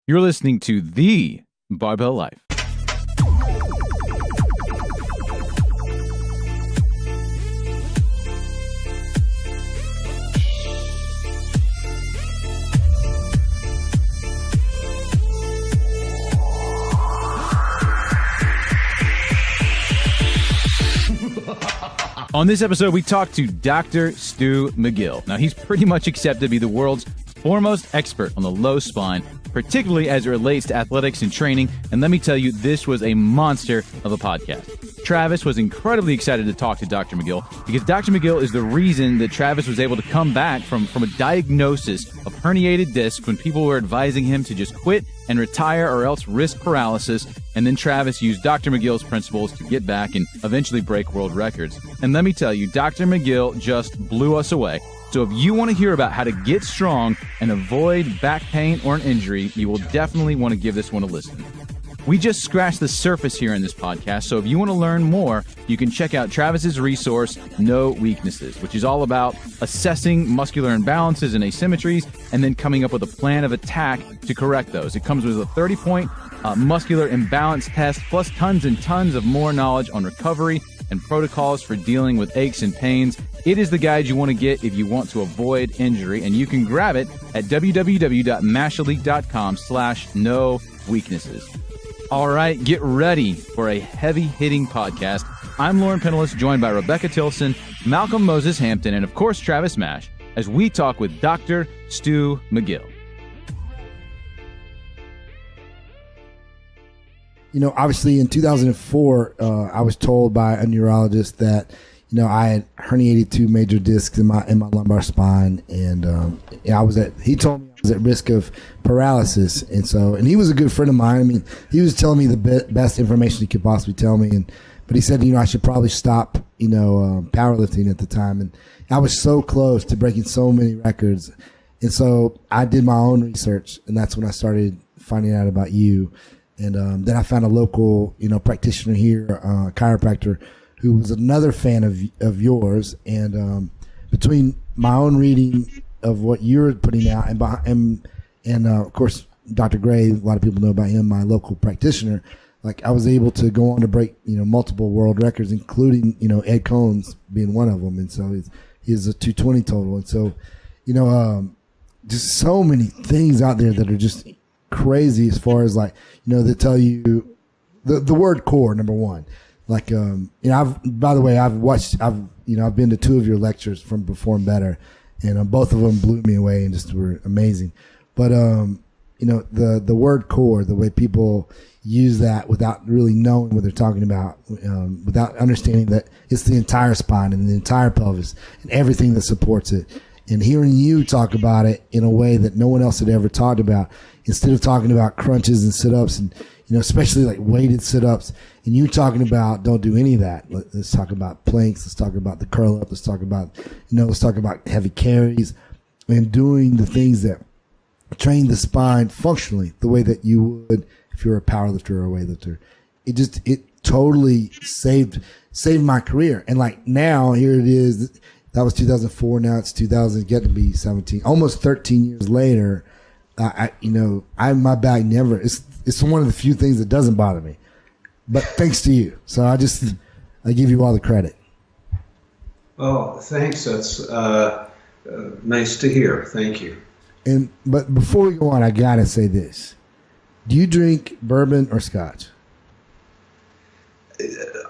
You're listening to the Barbell Life. On this episode, we talked to Dr. Stu McGill. Now, he's pretty much accepted to be the world's foremost expert on the low spine, particularly as it relates to athletics and training. And let me tell you, this was a monster of a podcast. Travis was incredibly excited to talk to Dr. McGill because Dr. McGill is the reason that Travis was able to come back from a diagnosis of herniated disc when people were advising him to just quit and retire or else risk paralysis. And then Travis used Dr. McGill's principles to get back and eventually break world records. And let me tell you, Dr. McGill just blew us away. So if you want to hear about how to get strong and avoid back pain or an injury, you will definitely want to give this one a listen. We just scratched the surface here in this podcast, so if you want to learn more, you can check out Travis's resource, No Weaknesses, which is all about assessing muscular imbalances and asymmetries and then coming up with a plan of attack to correct those. It comes with a 30-point muscular imbalance test, plus tons and tons of more knowledge on recovery and protocols for dealing with aches and pains. It is the guide you want to get if you want to avoid injury, and you can grab it at www.mashelite.com/no-weaknesses. All right, get ready for a heavy-hitting podcast. I'm Lauren Pinellas, joined by Rebecca Tilson, Malcolm Moses Hampton, and of course, Travis Mash, as we talk with Dr. Stu McGill. You know, obviously in 2004, I was told by a neurologist that, you know, I had herniated 2 major discs in my lumbar spine, and he told me I was at risk of paralysis, and he was a good friend of mine. I mean, he was telling me the best information he could possibly tell me, but he said, you know, I should probably stop, powerlifting at the time, and I was so close to breaking so many records, and so I did my own research, and that's when I started finding out about you, and then I found a local, practitioner here, a chiropractor, who was another fan of yours, and between my own reading of what you're putting out, and of course Dr. Gray, a lot of people know about him, my local practitioner. Like, I was able to go on to break multiple world records, including Ed Cohn's being one of them, and so he's a 220 total, and so just so many things out there that are just crazy as far as they tell you the word core, number one. Like, I've been to 2 of your lectures from Perform Better, and both of them blew me away and just were amazing. But, the word core, the way people use that without really knowing what they're talking about, without understanding that it's the entire spine and the entire pelvis and everything that supports it. And hearing you talk about it in a way that no one else had ever talked about, instead of talking about crunches and sit-ups and, especially like weighted sit-ups, and you talking about don't do any of that. Let's talk about planks. Let's talk about the curl up. Let's talk about heavy carries and doing the things that train the spine functionally the way that you would if you're a powerlifter or a weightlifter. It totally saved my career. And like now, here it is. That was 2004. Now it's 2000. Get to be 17, almost 13 years later. My back never. It's one of the few things that doesn't bother me, but thanks to you. So I give you all the credit. Oh, thanks. That's nice to hear. Thank you. But before we go on, I gotta say this: do you drink bourbon or scotch?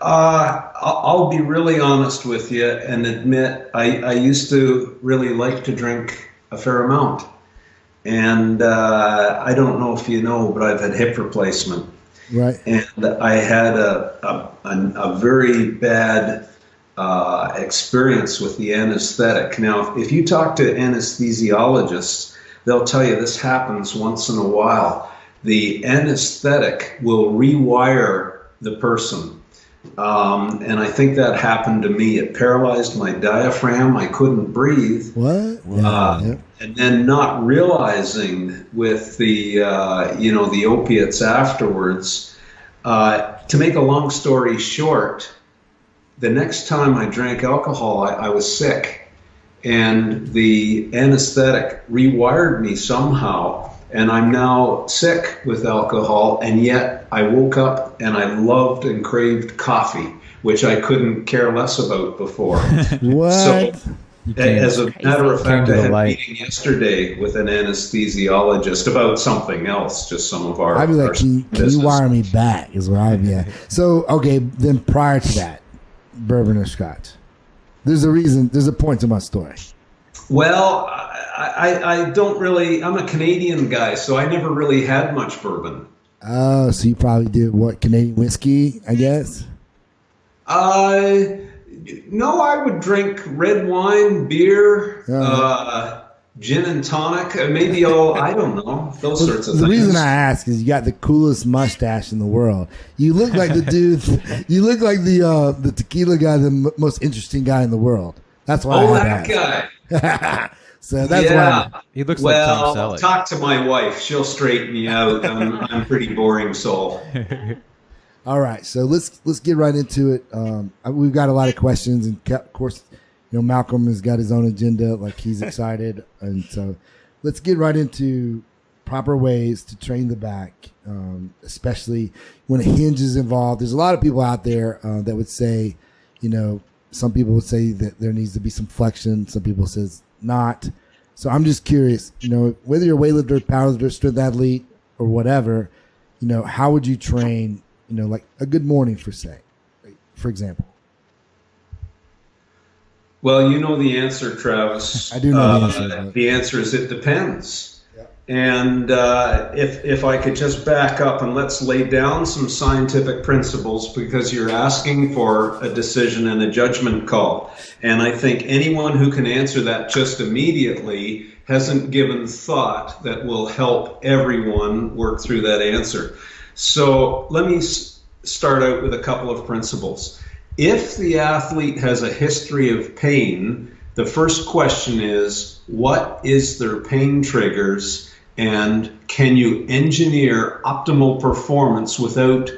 I'll be really honest with you and admit I used to really like to drink a fair amount. And I don't know if you know, but I've had hip replacement. Right. And I had a very bad experience with the anesthetic. Now, if you talk to anesthesiologists, they'll tell you this happens once in a while. The anesthetic will rewire the person. And I think that happened to me. It paralyzed my diaphragm. I couldn't breathe. What? Yeah. And then not realizing with the opiates afterwards. To make a long story short, the next time I drank alcohol, I was sick. And the anesthetic rewired me somehow and I'm now sick with alcohol, and yet I woke up and I loved and craved coffee, which I couldn't care less about before. What? So, as a matter of fact, I had a light. meeting yesterday with an anesthesiologist about something else, just some of our. I'd be like, can you wire me back? Is where I'd be at. So, okay, then prior to that, bourbon or scotch? There's a reason. There's a point to my story. Well, I don't really. I'm a Canadian guy, so I never really had much bourbon. Oh, so you probably did what, Canadian whiskey, I guess? No, I would drink red wine, beer, gin and tonic. Maybe I don't know, those sorts of things. The reason I ask is you got the coolest mustache in the world. You look like the dude. You look like the tequila guy, the most interesting guy in the world. That's why. That guy. So that's why he looks like Tom Well, Selleck. talk to my wife; she'll straighten me out. I'm a pretty boring soul. All right, so let's get right into it. We've got a lot of questions, and of course, Malcolm has got his own agenda. Like, he's excited, and so let's get right into proper ways to train the back, especially when a hinge is involved. There's a lot of people out there that would say, some people would say that there needs to be some flexion. Some people says not. So I'm just curious, whether you're a weightlifter, powerlifter, strength athlete, or whatever, how would you train? Like a good morning, for example. Well, you know the answer, Travis. I do know the answer. The answer is it depends. Yeah. And if I could just back up and let's lay down some scientific principles, because you're asking for a decision and a judgment call. And I think anyone who can answer that just immediately hasn't given thought that will help everyone work through that answer. So let me start out with a couple of principles. If the athlete has a history of pain, the first question is, what is their pain triggers, and can you engineer optimal performance without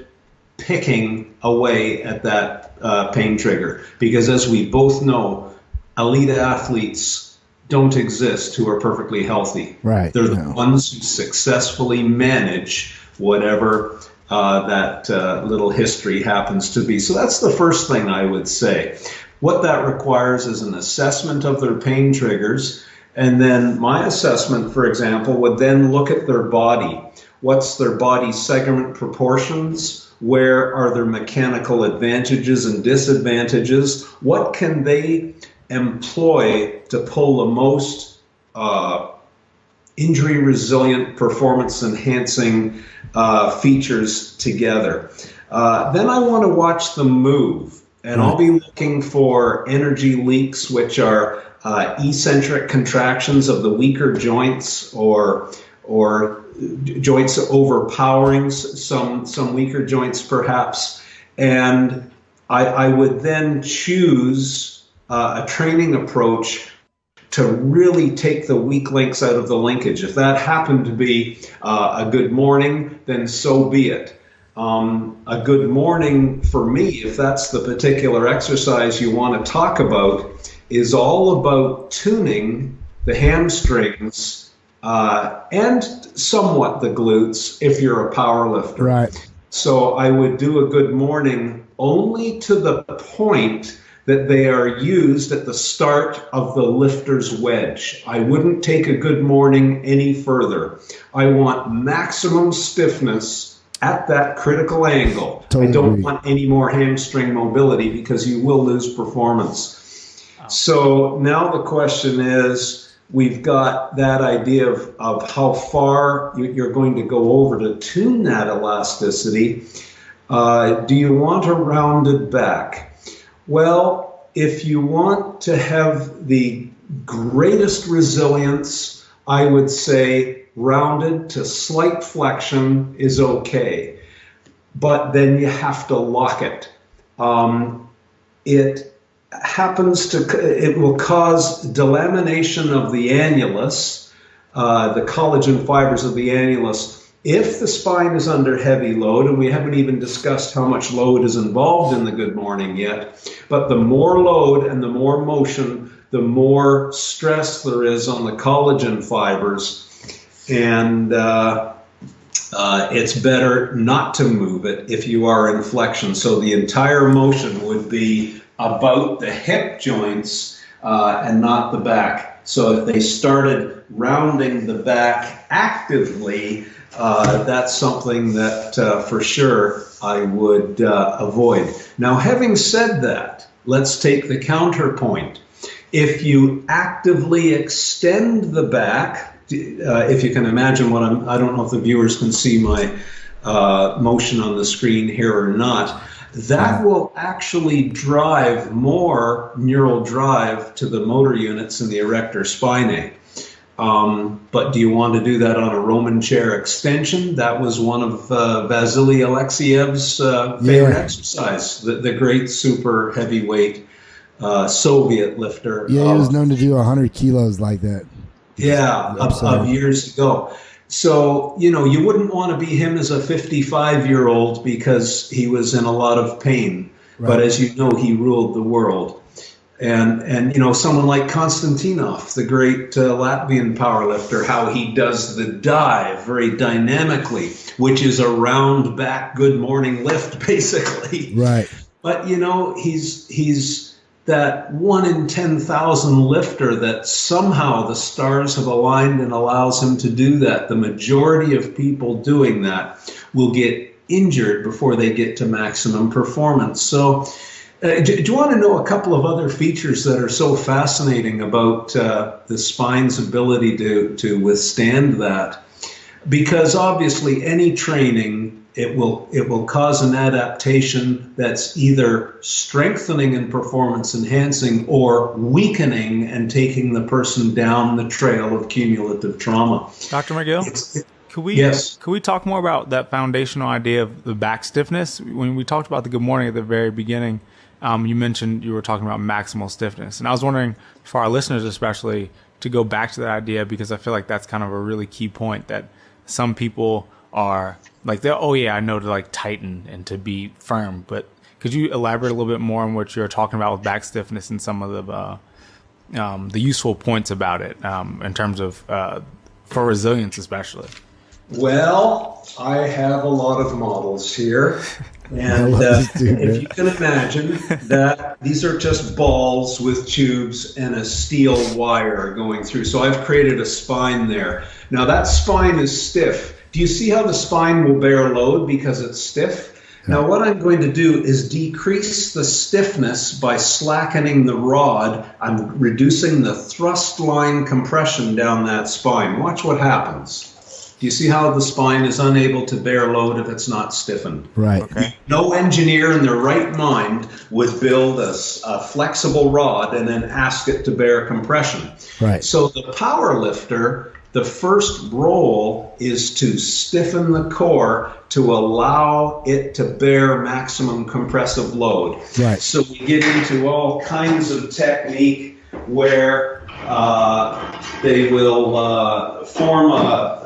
picking away at that pain trigger? Because as we both know, elite athletes don't exist who are perfectly healthy. Right. They're the ones who successfully manage whatever that little history happens to be. So that's the first thing I would say. What that requires is an assessment of their pain triggers. And then my assessment, for example, would then look at their body. What's their body segment proportions? Where are their mechanical advantages and disadvantages? What can they employ to pull the most injury resilient, performance enhancing features together? Then I want to watch them move, and I'll be looking for energy leaks, which are eccentric contractions of the weaker joints, or joints overpowering some weaker joints perhaps. And I would then choose a training approach to really take the weak links out of the linkage. If that happened to be a good morning, then so be it. A good morning for me, if that's the particular exercise you want to talk about, is all about tuning the hamstrings and somewhat the glutes if you're a power lifter. Right. So I would do a good morning only to the point that they are used at the start of the lifter's wedge. I wouldn't take a good morning any further. I want maximum stiffness at that critical angle. Totally I don't agree. want any more hamstring mobility, because you will lose performance. So now the question is, we've got that idea of how far you're going to go over to tune that elasticity. Do you want a rounded back? Well, if you want to have the greatest resilience, I would say rounded to slight flexion is okay. But then you have to lock it. It will cause delamination of the annulus, the collagen fibers of the annulus, if the spine is under heavy load, and we haven't even discussed how much load is involved in the good morning yet. But the more load and the more motion, the more stress there is on the collagen fibers. and it's better not to move it if you are in flexion. So the entire motion would be about the hip joints and not the back. So if they started rounding the back actively, that's something that for sure I would avoid. Now, having said that, let's take the counterpoint. If you actively extend the back, if you can imagine what I don't know if the viewers can see my motion on the screen here or not, that will actually drive more neural drive to the motor units in the erector spinae. But do you want to do that on a Roman chair extension? That was one of Vasily Alexiev's favorite exercise, the great super heavyweight Soviet lifter. Yeah, he was known to do 100 kilos like that. Yeah, of years ago. So, you wouldn't want to be him as a 55-year-old because he was in a lot of pain. Right. But as you know, he ruled the world. And someone like Konstantinov, the great Latvian powerlifter, how he does the dive very dynamically, which is a round back good morning lift, basically. Right. But, he's that 1 in 10,000 lifter that somehow the stars have aligned and allows him to do that. The majority of people doing that will get injured before they get to maximum performance. So do you want to know a couple of other features that are so fascinating about the spine's ability to withstand that? Because obviously any training, it will cause an adaptation that's either strengthening and performance enhancing or weakening and taking the person down the trail of cumulative trauma. Dr. McGill, could we talk more about that foundational idea of the back stiffness? When we talked about the good morning at the very beginning, you mentioned you were talking about maximal stiffness. And I was wondering, for our listeners especially, to go back to that idea, because I feel like that's kind of a really key point, that some people are like, I know to like tighten and to be firm, but could you elaborate a little bit more on what you're talking about with back stiffness and some of the useful points about it in terms of for resilience especially? Well, I have a lot of models here, and if you can imagine that these are just balls with tubes and a steel wire going through. So I've created a spine there. Now that spine is stiff. Do you see how the spine will bear load because it's stiff? Now what I'm going to do is decrease the stiffness by slackening the rod. I'm reducing the thrust line compression down that spine. Watch what happens. Do you see how the spine is unable to bear load if it's not stiffened? Right. Okay. No engineer in their right mind would build a flexible rod and then ask it to bear compression. Right. So the power lifter, the first role is to stiffen the core to allow it to bear maximum compressive load. Right. So we get into all kinds of technique where they will form a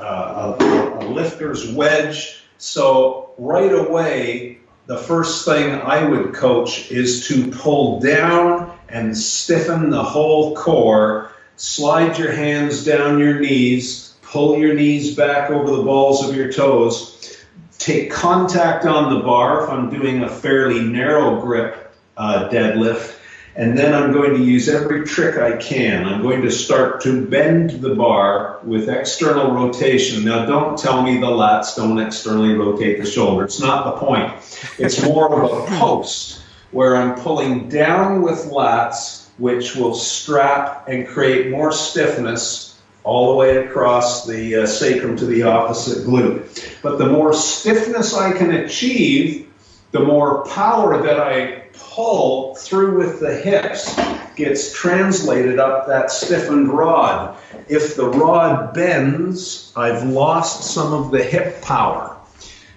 lifter's wedge. So right away, the first thing I would coach is to pull down and stiffen the whole core. Slide your hands down your knees, pull your knees back over the balls of your toes, take contact on the bar if I'm doing a fairly narrow grip deadlift, and then I'm going to use every trick I can. I'm going to start to bend the bar with external rotation. Now don't tell me the lats don't externally rotate the shoulder. It's not the point. It's more of a post where I'm pulling down with lats, which will strap and create more stiffness all the way across the sacrum to the opposite glute. But the more stiffness I can achieve, the more power that I pull through with the hips gets translated up that stiffened rod. If the rod bends, I've lost some of the hip power.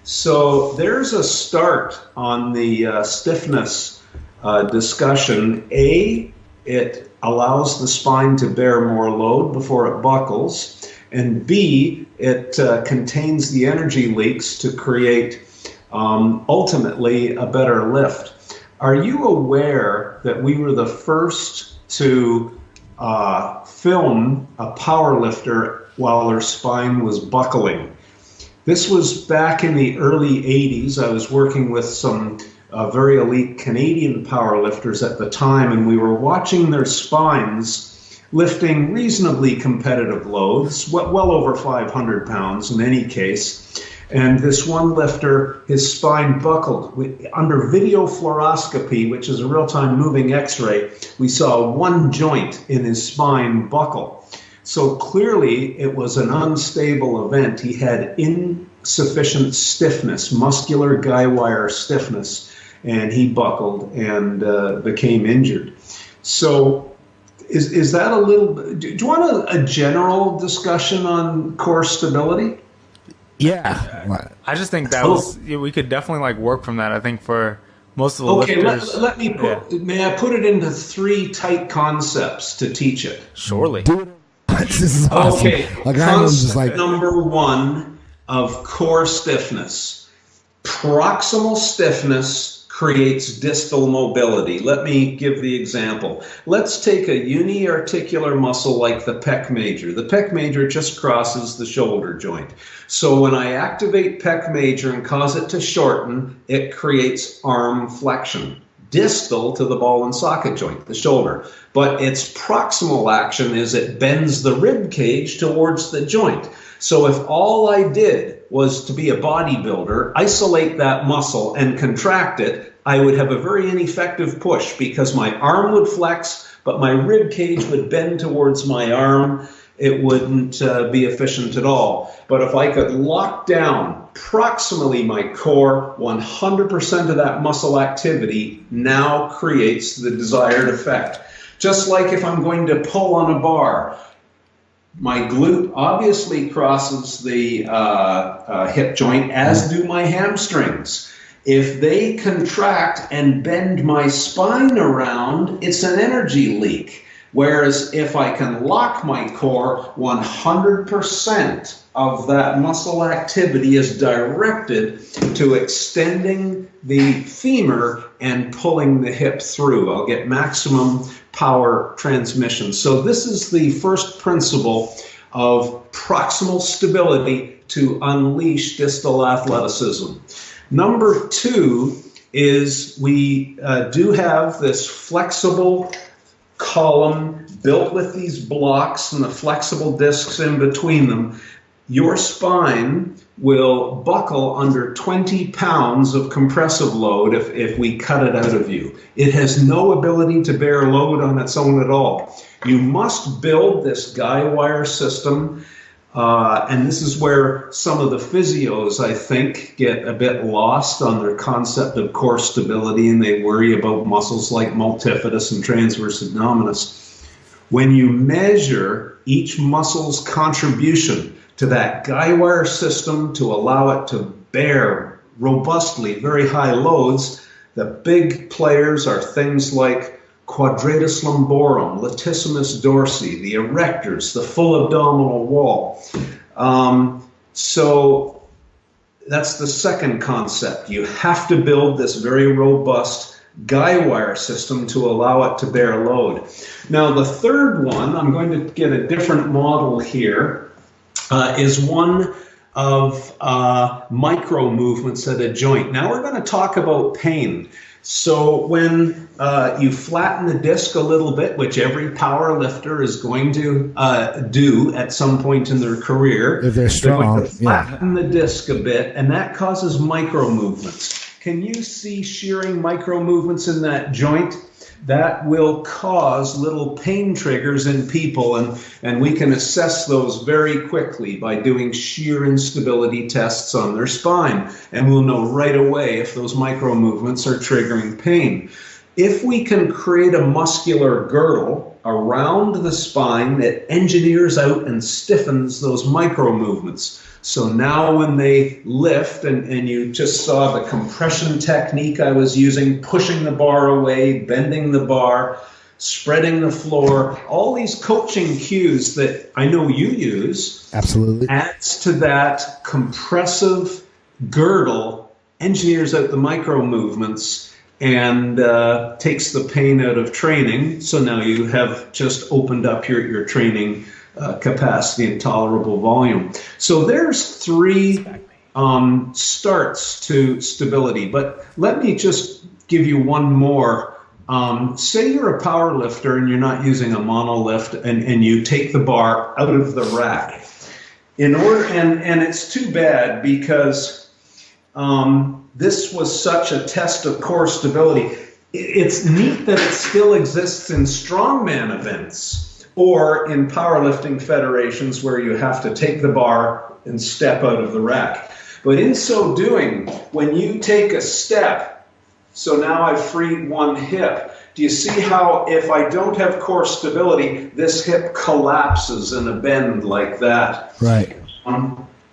So there's a start on the stiffness discussion. It allows the spine to bear more load before it buckles, and B, it contains the energy leaks to create ultimately a better lift. Are you aware that we were the first to film a power lifter while their spine was buckling. This was back in the early 80s. I was working with some very elite Canadian powerlifters at the time, and we were watching their spines lifting reasonably competitive loads, well over 500 pounds in any case. And this one lifter, his spine buckled. Under video fluoroscopy, which is a real-time moving x-ray, we saw one joint in his spine buckle. So clearly it was an unstable event. He had insufficient stiffness, muscular guy wire stiffness, and he buckled and became injured. So is that a little, do you want a general discussion on core stability? Yeah. I just think that we could definitely like work from that. I think for most of the lifters. Let me may I put it into 3 tight concepts to teach it? Surely. This is awesome. Okay, concept number 1 of core stiffness. Proximal stiffness creates distal mobility. Let me give the example. Let's take a uniarticular muscle like the pec major. The pec major just crosses the shoulder joint. So when I activate pec major and cause it to shorten, it creates arm flexion, distal to the ball and socket joint, the shoulder. But its proximal action is it bends the rib cage towards the joint. So if all I did was to be a bodybuilder, isolate that muscle and contract it, I would have a very ineffective push because my arm would flex, but my rib cage would bend towards my arm. It wouldn't be efficient at all. But if I could lock down proximally my core, 100% of that muscle activity now creates the desired effect. Just like if I'm going to pull on a bar, my glute obviously crosses the hip joint, as do my hamstrings. If they contract and bend my spine around, it's an energy leak. Whereas if I can lock my core, 100% of that muscle activity is directed to extending the femur and pulling the hip through. I'll get maximum power transmission. So this is the first principle of proximal stability to unleash distal athleticism. Number 2 is we do have this flexible column built with these blocks and the flexible discs in between them. Your spine will buckle under 20 pounds of compressive load if we cut it out of you. It has no ability to bear load on its own at all. You must build this guy wire system, and this is where some of the physios, I think, get a bit lost on their concept of core stability, and they worry about muscles like multifidus and transverse abdominis. When you measure each muscle's contribution to that guy wire system to allow it to bear robustly very high loads, the big players are things like quadratus lumborum, latissimus dorsi, the erectors, the full abdominal wall. So that's the second concept. You have to build this very robust guy wire system to allow it to bear load. Now the third one, I'm going to get a different model here, is one of micro movements at a joint. Now we're going to talk about pain. So when you flatten the disc a little bit, which every power lifter is going to do at some point in their career, if they're strong, they're going to flatten the disc a bit, and that causes micro movements. Can you see shearing micro movements in that joint? That will cause little pain triggers in people, and we can assess those very quickly by doing shear instability tests on their spine, and we'll know right away if those micro movements are triggering pain. If we can create a muscular girdle around the spine that engineers out and stiffens those micro movements, so now when they lift, and you just saw the compression technique I was using, pushing the bar away, bending the bar, spreading the floor, all these coaching cues that I know you use, absolutely, adds to that compressive girdle, engineers out the micro movements, and takes the pain out of training. So now you have just opened up your training capacity and tolerable volume. So there's 3 starts to stability. But let me just give you one more. Say you're a power lifter and you're not using a monolift, and you take the bar out of the rack. And it's too bad, because this was such a test of core stability. It's neat that it still exists in strongman events or in powerlifting federations where you have to take the bar and step out of the rack. But in so doing, when you take a step, so now I've freed one hip, do you see how if I don't have core stability, this hip collapses in a bend like that? Right.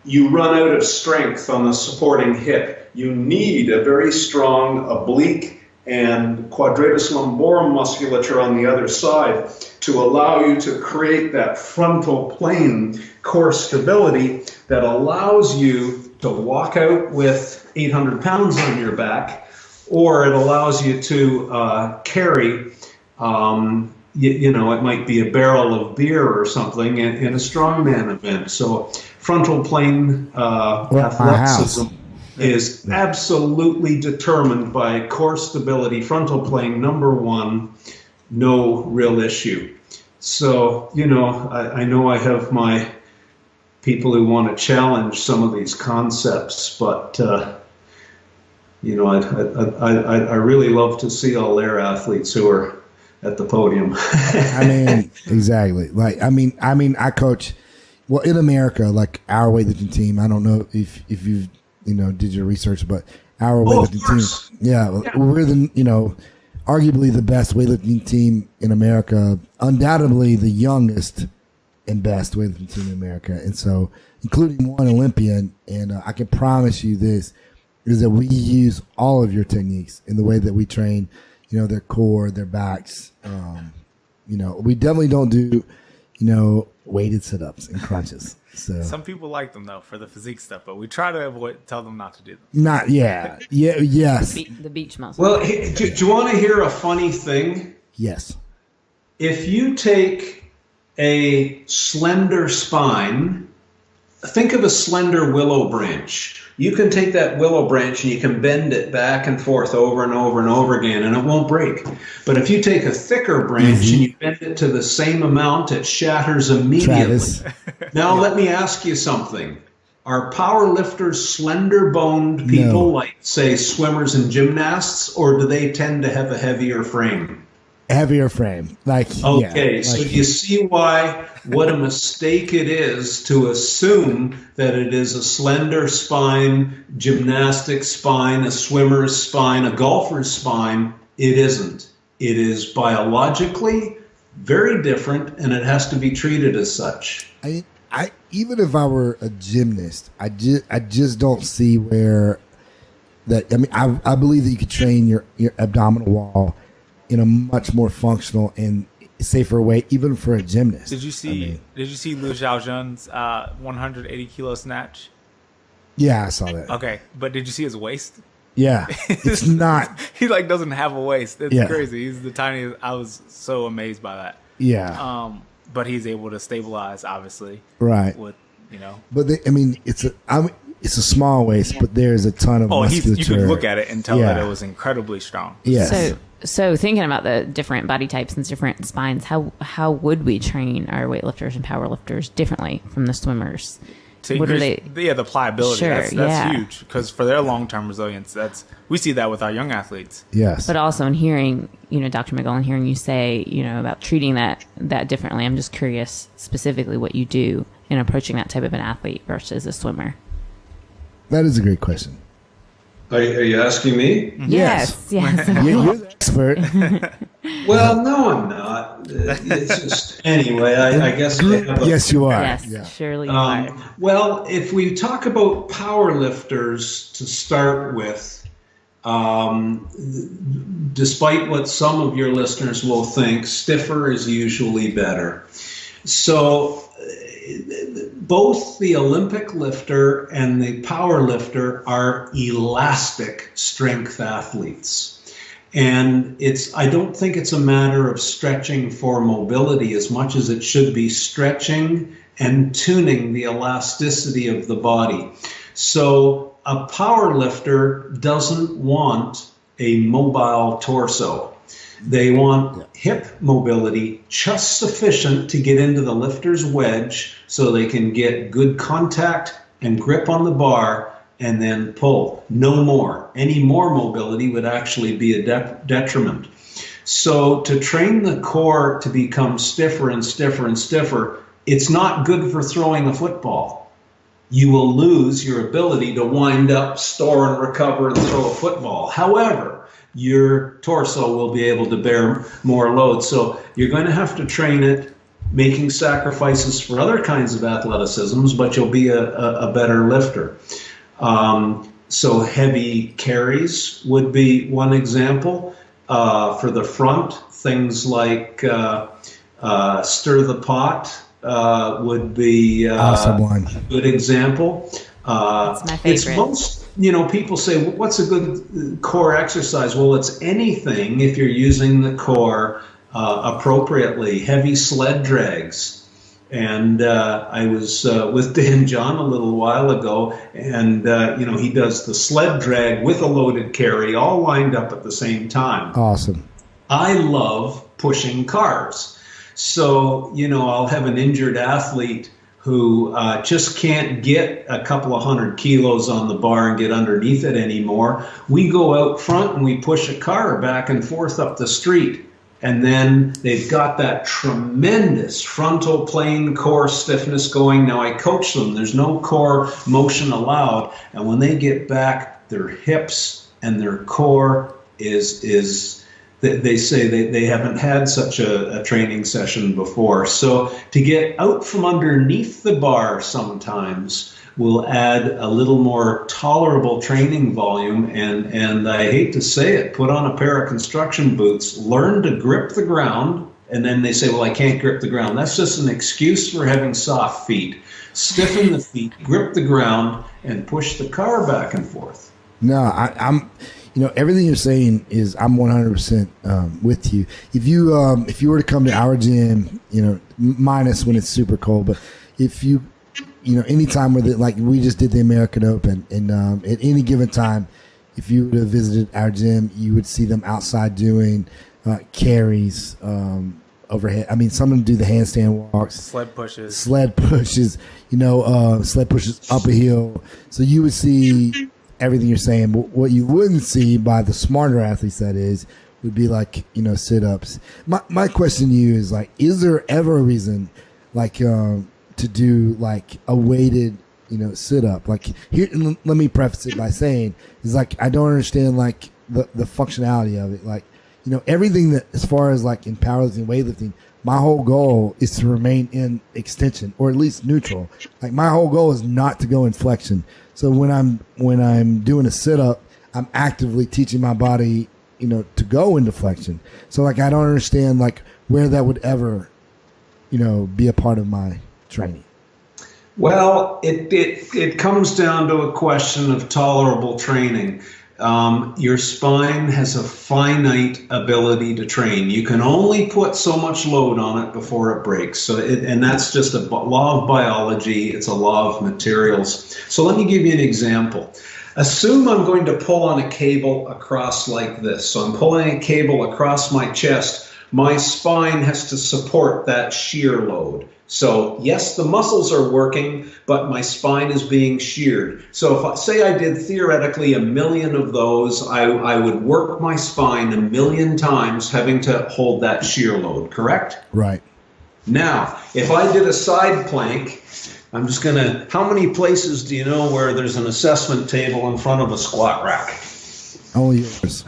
You run out of strength on the supporting hip. You need a very strong oblique and quadratus lumborum musculature on the other side to allow you to create that frontal plane core stability that allows you to walk out with 800 pounds on your back, or it allows you to carry, it might be a barrel of beer or something in a strongman event. So frontal plane athleticism is absolutely determined by core stability. Frontal plane, number 1, no real issue. So, I know I have my people who want to challenge some of these concepts, but, I really love to see all their athletes who are at the podium. Exactly. I coach, well, in America, like our weightlifting team, I don't know if you've, did your research, but our weightlifting team, we're the, arguably the best weightlifting team in America, undoubtedly the youngest and best weightlifting team in America. And so, including one Olympian, and I can promise you this, is that we use all of your techniques in the way that we train, their core, their backs. We definitely don't do, weighted sit-ups and crunches. So some people like them though for the physique stuff, but we try to tell them not to do them. Yes. The beach muscle. Well, do you want to hear a funny thing? Yes. If you take a slender spine, think of a slender willow branch. You can take that willow branch and you can bend it back and forth over and over and over again, and it won't break. But if you take a thicker branch and you bend it to the same amount, it shatters immediately. Now, let me ask you something. Are power lifters slender-boned people like, say, swimmers and gymnasts, or do they tend to have a heavier frame? Heavier frame. So you see what a mistake it is to assume that it is a slender spine, gymnastic spine, a swimmer's spine, a golfer's spine. It isn't. It is biologically very different, and it has to be treated as such. I even if I were a gymnast, I just don't see where that. I believe that you could train your abdominal wall in a much more functional and safer way, even for a gymnast. Did you see Liu Xiaozhen's 180 kilo snatch? Yeah, I saw that. Okay, but did you see his waist? Yeah, it's not. He doesn't have a waist. It's crazy. He's the tiniest. I was so amazed by that. Yeah. But he's able to stabilize, obviously. Right. With But it's a small waist, but there's a ton of musculature. You could look at it and tell that it was incredibly strong. Yes. So thinking about the different body types and different spines, how would we train our weightlifters and powerlifters differently from the swimmers? What are they? Yeah, the pliability. Sure, that's huge, because for their long-term resilience, we see that with our young athletes. Yes. But also in hearing, Dr. McGill, and hearing you say, about treating that differently, I'm just curious specifically what you do in approaching that type of an athlete versus a swimmer. That is a great question. Are you asking me? Yes. You're the expert. Well, no, I'm not. It's just anyway. I guess. Yes, you are. Yes, surely you are. Well, if we talk about power lifters to start with, despite what some of your listeners will think, stiffer is usually better. So both the Olympic lifter and the power lifter are elastic strength athletes. And I don't think it's a matter of stretching for mobility as much as it should be stretching and tuning the elasticity of the body. So a power lifter doesn't want a mobile torso. They want hip mobility just sufficient to get into the lifter's wedge so they can get good contact and grip on the bar and then pull. No more. Any more mobility would actually be a detriment. So to train the core to become stiffer and stiffer and stiffer, it's not good for throwing a football. You will lose your ability to wind up, store, and recover and throw a football. However, your torso will be able to bear more load. So you're going to have to train it, making sacrifices for other kinds of athleticisms, but you'll be a better lifter. So heavy carries would be one example. For the front, things like stir the pot would be a good example. That's my favorite. It's most, people say, well, what's a good core exercise? Well, it's anything if you're using the core appropriately. Heavy sled drags. And I was with Dan John a little while ago, and he does the sled drag with a loaded carry, all lined up at the same time. Awesome. I love pushing cars. So, I'll have an injured athlete who just can't get a couple of 100 kilos on the bar and get underneath it anymore. We go out front and we push a car back and forth up the street. And then they've got that tremendous frontal plane core stiffness going. Now I coach them. There's no core motion allowed. And when they get back, their hips and their core is they say they haven't had such a training session before. So to get out from underneath the bar sometimes will add a little more tolerable training volume, and I hate to say it, put on a pair of construction boots, learn to grip the ground, and then they say, well, I can't grip the ground. That's just an excuse for having soft feet. Stiffen the feet, grip the ground, and push the car back and forth. No, I'm everything you're saying is I'm 100% with you. If you were to come to our gym, minus when it's super cold, but if you anytime like we just did the American Open, and at any given time, if you would have visited our gym, you would see them outside doing carries overhead. I mean, some of them do the handstand walks, sled pushes, sled pushes up a hill. So you would see everything you're saying. But what you wouldn't see by the smarter athletes, that is, would be like sit-ups. My question to you is, like, is there ever a reason, like, to do like a weighted, sit up? Like, here, let me preface it by saying, is like, I don't understand like the functionality of it. Like, everything that, as far as like in powerlifting, weightlifting, my whole goal is to remain in extension, or at least neutral. Like, my whole goal is not to go in flexion. So when I'm doing a sit up, I'm actively teaching my body, to go into flexion. So like, I don't understand like where that would ever, be a part of my training. Well, it comes down to a question of tolerable training. Your spine has a finite ability to train. You can only put so much load on it before it breaks. So, and that's just a law of biology. It's a law of materials. So let me give you an example. Assume I'm going to pull on a cable across like this. So I'm pulling a cable across my chest. My spine has to support that shear load. So yes, the muscles are working, but my spine is being sheared. So if say I did theoretically 1 million of those, I would work my spine 1 million times having to hold that shear load, correct? Right. Now, if I did a side plank, I'm just going to, how many places do you know where there's an assessment table in front of a squat rack? Only yours.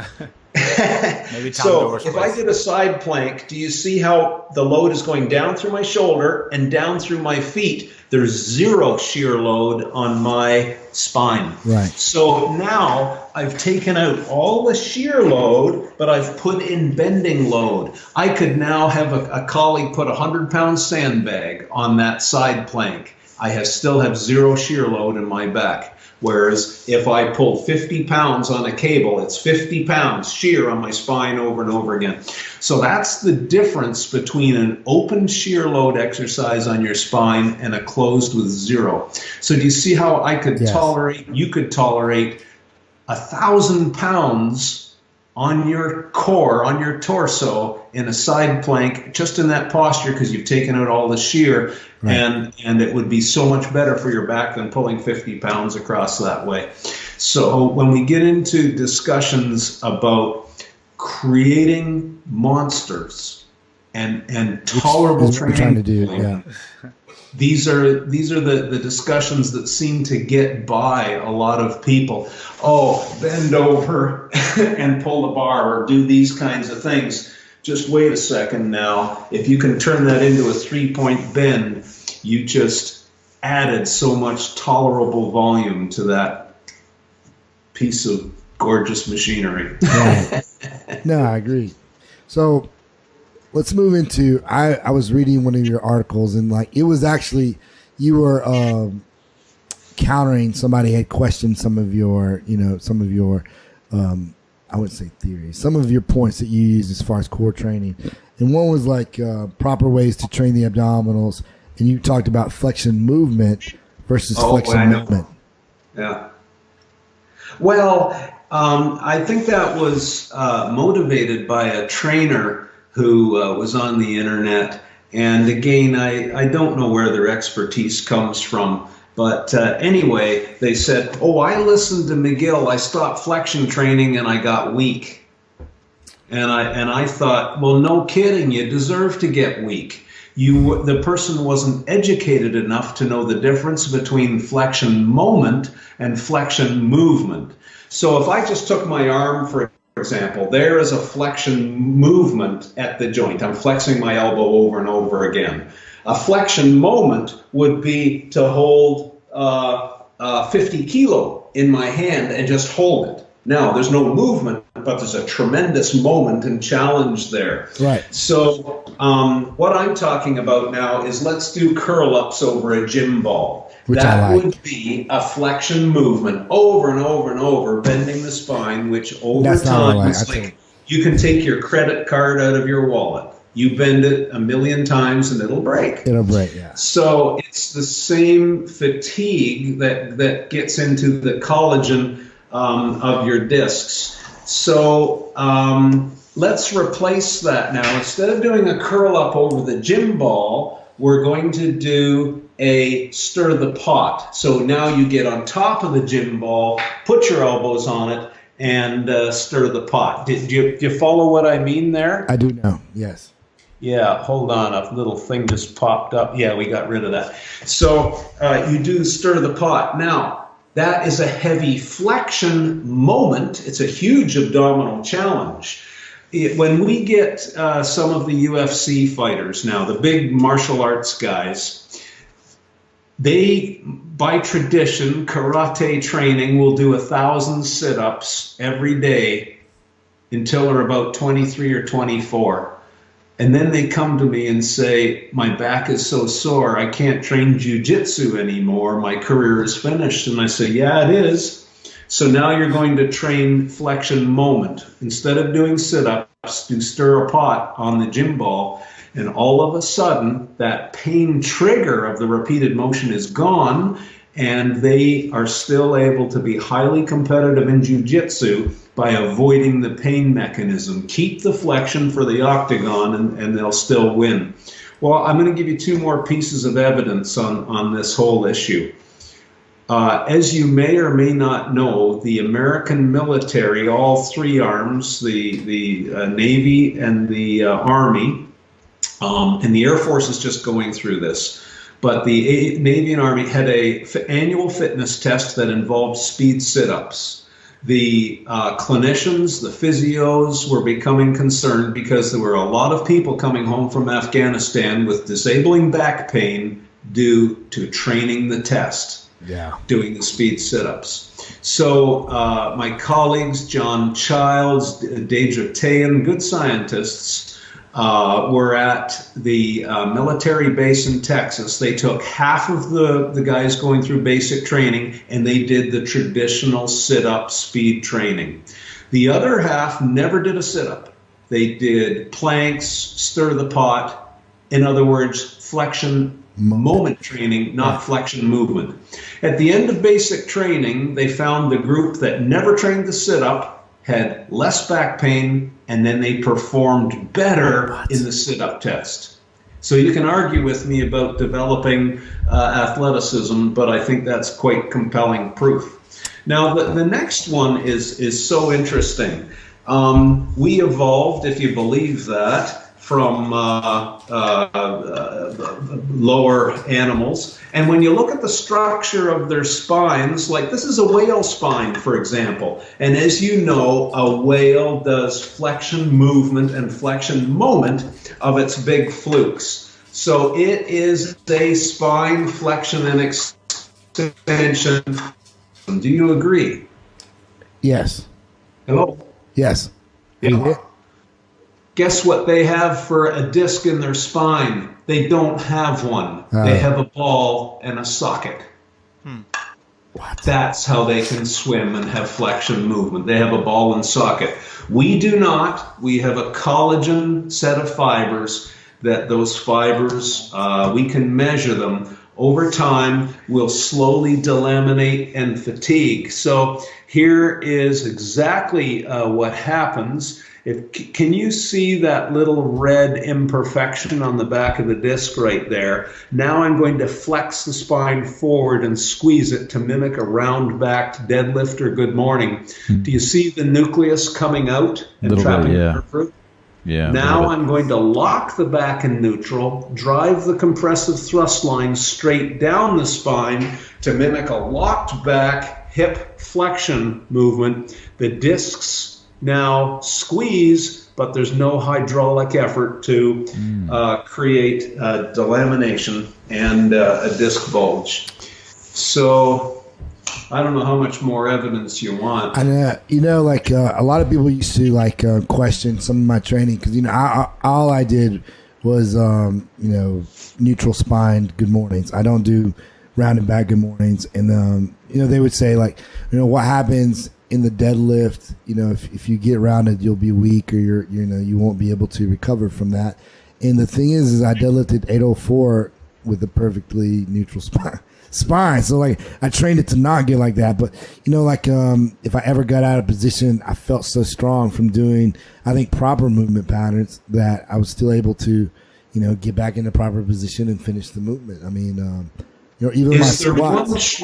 Maybe so if I did a side plank, do you see how the load is going down through my shoulder and down through my feet? There's zero shear load on my spine. Right. So now I've taken out all the shear load, but I've put in bending load. I could now have a colleague put a 100-pound sandbag on that side plank. I still have zero shear load in my back. Whereas if I pull 50 pounds on a cable, it's 50 pounds shear on my spine over and over again. So that's the difference between an open shear load exercise on your spine and a closed with zero. So do you see how I could you could tolerate 1,000 pounds on your core, on your torso, in a side plank, just in that posture, because you've taken out all the shear, and it would be so much better for your back than pulling 50 pounds across that way. So when we get into discussions about creating monsters and tolerable training, these are the discussions that seem to get by a lot of people. Oh, bend over and pull the bar or do these kinds of things. Just wait a second now. If you can turn that into a 3-point bend, you just added so much tolerable volume to that piece of gorgeous machinery. No, I agree. So let's move into, I was reading one of your articles, and like, it was actually, you were countering, somebody had questioned some of your, I wouldn't say theories, some of your points that you use as far as core training. And one was like proper ways to train the abdominals. And you talked about flexion movement versus flexion movement. Yeah. Well, I think that was motivated by a trainer who was on the internet. And again, I don't know where their expertise comes from. But anyway, they said, I listened to McGill. I stopped flexion training and I got weak. And I thought, well, no kidding. You deserve to get weak. The person wasn't educated enough to know the difference between flexion moment and flexion movement. So if I just took my arm, for example, there is a flexion movement at the joint. I'm flexing my elbow over and over again. A flexion moment would be to hold 50 kilo in my hand and just hold it. Now, there's no movement, but there's a tremendous moment and challenge there. Right. So what I'm talking about now is let's do curl-ups over a gym ball. Which that would be a flexion movement over and over and over, bending the spine, which over time is like you can take your credit card out of your wallet. You bend it 1,000,000 times and it'll break. It'll break, yeah. So it's the same fatigue that gets into the collagen of your discs. So let's replace that now. Instead of doing a curl up over the gym ball, we're going to do a stir the pot. So now you get on top of the gym ball, put your elbows on it, and stir the pot. Do you follow what I mean there? I do now, yes. Yeah, hold on, a little thing just popped up. Yeah, we got rid of that. So you do stir the pot. Now, that is a heavy flexion moment. It's a huge abdominal challenge. When we get some of the UFC fighters now, the big martial arts guys, they, by tradition, karate training, will do 1,000 sit-ups every day until they're about 23 or 24. And then they come to me and say, my back is so sore, I can't train jiu-jitsu anymore. My career is finished. And I say, yeah, it is. So now you're going to train flexion moment. Instead of doing sit-ups, do stir a pot on the gym ball. And all of a sudden, that pain trigger of the repeated motion is gone. And they are still able to be highly competitive in jiu-jitsu by avoiding the pain mechanism. Keep the flexion for the octagon and they'll still win. Well, I'm going to give you 2 more pieces of evidence on this whole issue. As you may or may not know, the American military, all 3 arms, the Navy and the Army, and the Air Force is just going through this, but the Navy and Army had an annual fitness test that involved speed sit-ups. The clinicians, the physios were becoming concerned because there were a lot of people coming home from Afghanistan with disabling back pain due to training the test, doing the speed sit-ups. So my colleagues, John Childs, Deidre Tayan, good scientists, were at the military base in Texas. They took half of the guys going through basic training, and they did the traditional sit-up speed training. The other half never did a sit-up. They did planks, stir the pot. In other words, flexion moment training, not flexion movement. At the end of basic training, they found the group that never trained the sit-up had less back pain, and then they performed better in the sit-up test. So you can argue with me about developing athleticism, but I think that's quite compelling proof. Now, the next one is so interesting. We evolved, if you believe that, from lower animals. And when you look at the structure of their spines, like this is a whale spine, for example. And as you know, a whale does flexion movement and flexion moment of its big flukes. So it is a spine flexion and extension. Do you agree? Yes. Hello? Yes. Yeah. Guess what they have for a disc in their spine? They don't have one. They have a ball and a socket. What? That's how they can swim and have flexion movement. They have a ball and socket. We do not. We have a collagen set of fibers that those fibers, we can measure them. Over time, will slowly delaminate and fatigue. So here is exactly what happens. Can you see that little red imperfection on the back of the disc right there? Now I'm going to flex the spine forward and squeeze it to mimic a round-backed deadlift or good morning. Do you see the nucleus coming out and trapping the nerve root? Yeah. Now I'm going to lock the back in neutral, drive the compressive thrust line straight down the spine to mimic a locked back hip flexion movement. The discs now squeeze, but there's no hydraulic effort to create delamination and a disc bulge. So I don't know how much more evidence you want. And a lot of people used to question some of my training because all I did was neutral spine good mornings. I don't do round and back good mornings, and they would say what happens in the deadlift, if you get rounded, you'll be weak, or you won't be able to recover from that. And the thing is I deadlifted 804 with a perfectly neutral spine. So I trained it to not get like that. But if I ever got out of position, I felt so strong from doing, I think, proper movement patterns that I was still able to, get back into proper position and finish the movement. I mean, even my squats.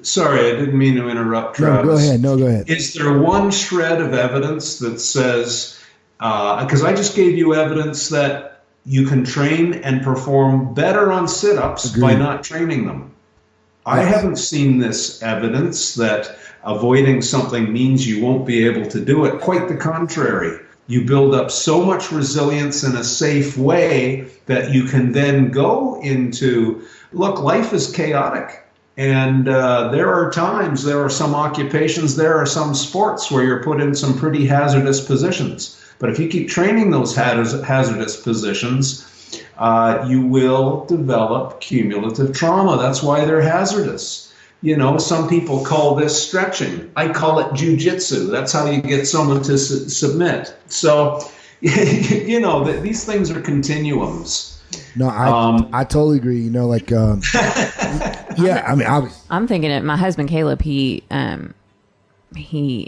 Sorry, I didn't mean to interrupt, Travis. No, go ahead. Is there one shred of evidence that says, because I just gave you evidence that you can train and perform better on sit-ups by not training them. I haven't seen this evidence that avoiding something means you won't be able to do it. Quite the contrary. You build up so much resilience in a safe way that you can then go into, look, life is chaotic. And there are times, there are some occupations, there are some sports where you're put in some pretty hazardous positions. But if you keep training those hazardous positions, you will develop cumulative trauma. That's why they're hazardous. Some people call this stretching. I call it jujitsu. That's how you get someone to submit. So, these things are continuums. No, I totally agree. Yeah, I mean, I'm thinking it. My husband Caleb, he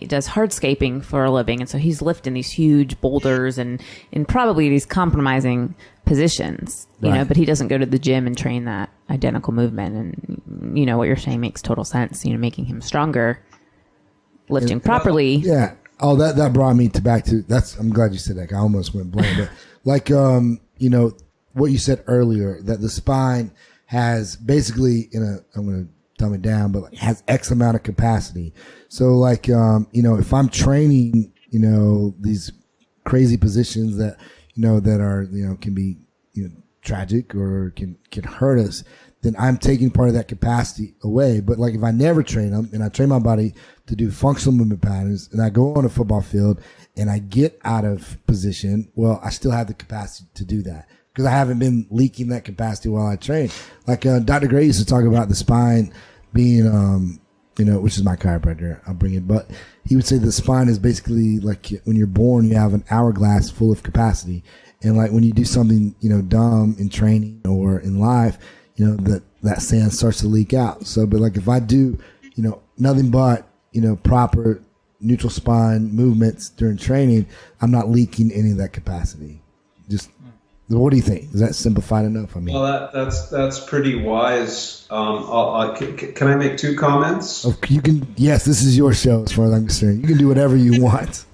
does hardscaping for a living, and so he's lifting these huge boulders and in probably these compromising positions, but he doesn't go to the gym and train that identical movement. And what you're saying makes total sense. Making him stronger, lifting properly. Yeah. Oh, that brought me back to that's. I'm glad you said that. I almost went blank. But what you said earlier, that the spine has basically I'm going to dumb it down, but has X amount of capacity. So if I'm training, these crazy positions that, that are, can be, tragic or can hurt us, then I'm taking part of that capacity away. But if I never train them and I train my body to do functional movement patterns and I go on a football field and I get out of position, well, I still have the capacity to do that because I haven't been leaking that capacity while I train. Like Dr. Gray used to talk about the spine being, which is my chiropractor, I'll bring it, but he would say the spine is basically like when you're born, you have an hourglass full of capacity. And like when you do something, dumb in training or in life, that sand starts to leak out. So, but like if I do, nothing but, proper neutral spine movements during training, I'm not leaking any of that capacity. Just, what do you think? Is that simplified enough? I mean, well, that's pretty wise. Can I make 2 comments? Oh, you can. Yes, this is your show as far as I'm concerned. You can do whatever you want.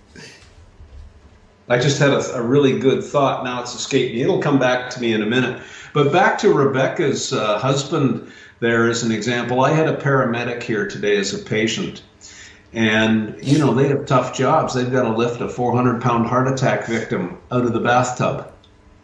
I just had a really good thought. Now it's escaped me. It'll come back to me in a minute. But back to Rebecca's husband there as an example. I had a paramedic here today as a patient. And, they have tough jobs. They've got to lift a 400-pound heart attack victim out of the bathtub.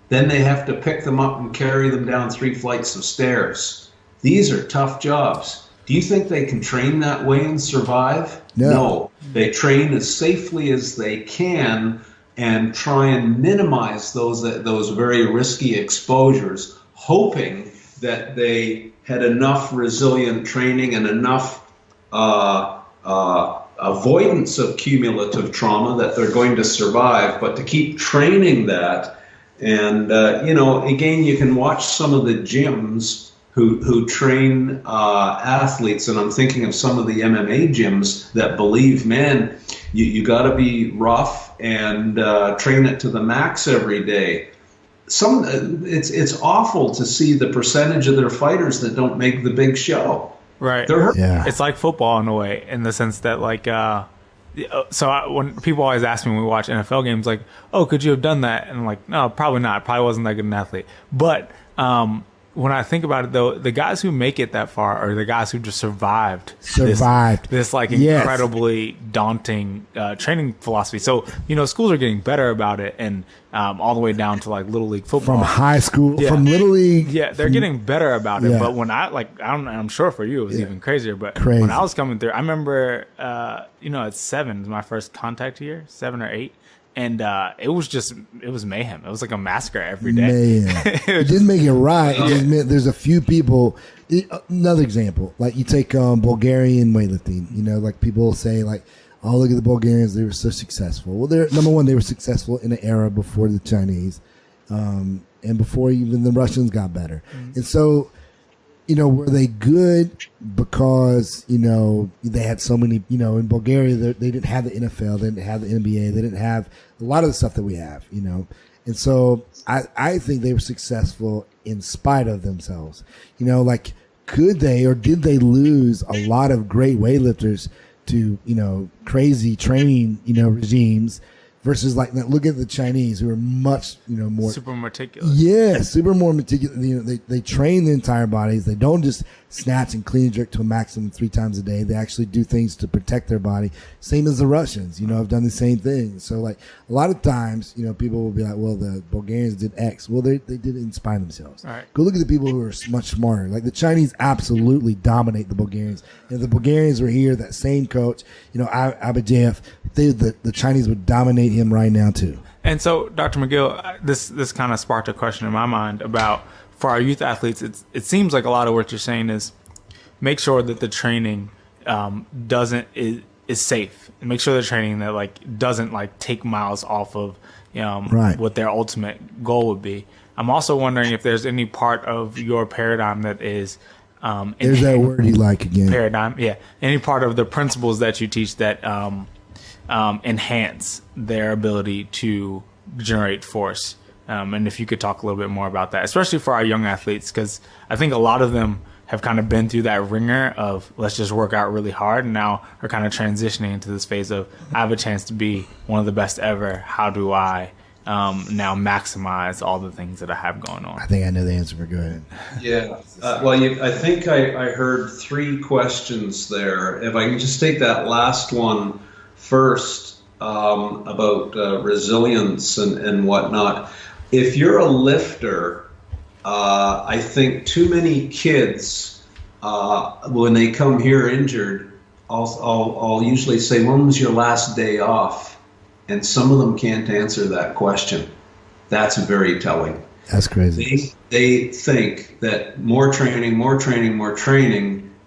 Then they have to pick them up and carry them down 3 flights of stairs. These are tough jobs. Do you think they can train that way and survive? No. They train as safely as they can and try and minimize those very risky exposures, hoping that they had enough resilient training and enough avoidance of cumulative trauma that they're going to survive. But to keep training that, and again, you can watch some of the gyms who train athletes, and I'm thinking of some of the MMA gyms that believe, man, you got to be rough and train it to the max every day. It's awful to see the percentage of their fighters that don't make the big show. Right. Yeah. It's like football in a way, in the sense that when people always ask me when we watch NFL games, like, oh, could you have done that? And I'm like, no, probably not. Probably wasn't that good an athlete. But when I think about it, though, the guys who make it that far are the guys who just survived this incredibly daunting training philosophy. So, schools are getting better about it, and all the way down to like little league football, from high school, from little league. Yeah, they're getting better about it. But when I'm sure for you it was even crazier. But when I was coming through, I remember, at 7 was my first contact year, 7 or 8. And it was mayhem. It was like a massacre every day. It didn't make it right. It just meant there's a few people. Another example, like you take Bulgarian weightlifting. Like people say, like, oh, look at the Bulgarians. They were so successful. Well, number one, they were successful in an era before the Chinese, and before even the Russians got better. Mm-hmm. And so, were they good because, they had so many, in Bulgaria, they didn't have the NFL, they didn't have the NBA, they didn't have a lot of the stuff that we have, And so I think they were successful in spite of themselves. Like, could they or did they lose a lot of great weightlifters to, crazy training, regimes? Versus like, look at the Chinese who are much, more super meticulous. Yeah, super more meticulous. They train the entire bodies. They don't just snatch and clean and jerk to a maximum 3 times a day. They actually do things to protect their body. Same as the Russians, have done the same thing. So like a lot of times, people will be like, well, the Bulgarians did X. Well, they did it in spite of themselves. All right. Go look at the people who are much smarter. Like the Chinese absolutely dominate the Bulgarians. If the Bulgarians were here, that same coach, Abajev, the Chinese would dominate him right now too. And so, Dr. McGill, this kind of sparked a question in my mind about, for our youth athletes, it seems like a lot of what you're saying is make sure that the training is safe, and make sure the training that doesn't take miles off of what their ultimate goal would be. I'm also wondering if there's any part of your paradigm that is there's that word you like again. Paradigm, yeah. Any part of the principles that you teach that enhance their ability to generate force. And if you could talk a little bit more about that, especially for our young athletes, because I think a lot of them have kind of been through that ringer of let's just work out really hard, and now are kind of transitioning into this phase of I have a chance to be one of the best ever. How do I now maximize all the things that I have going on? I think I know the answer, but go ahead. Yeah. I think I heard 3 questions there. If I can just take that last one first, about resilience and whatnot. If you're a lifter, I think too many kids, when they come here injured, I'll usually say, when was your last day off? and some of them can't answer that question. That's very telling. That's crazy. They think that more training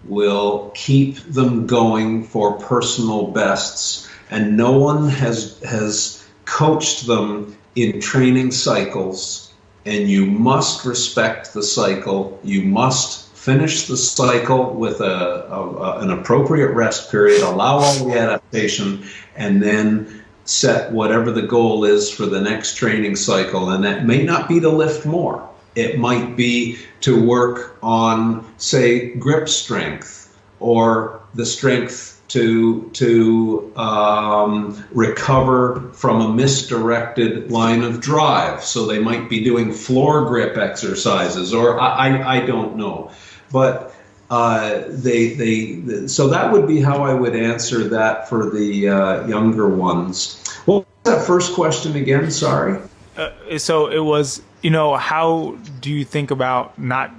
will keep them going for personal bests, and no one has coached them in training cycles. And you must respect the cycle. You must finish the cycle with an appropriate rest period, allow all the adaptation, and then set whatever the goal is for the next training cycle. And that may not be to lift more. It might be to work on, say, grip strength, or the strength to recover from a misdirected line of drive. So they might be doing floor grip exercises, or I don't know. But so that would be how I would answer that for the younger ones. What was that first question again? Sorry. So it was, how do you think about not?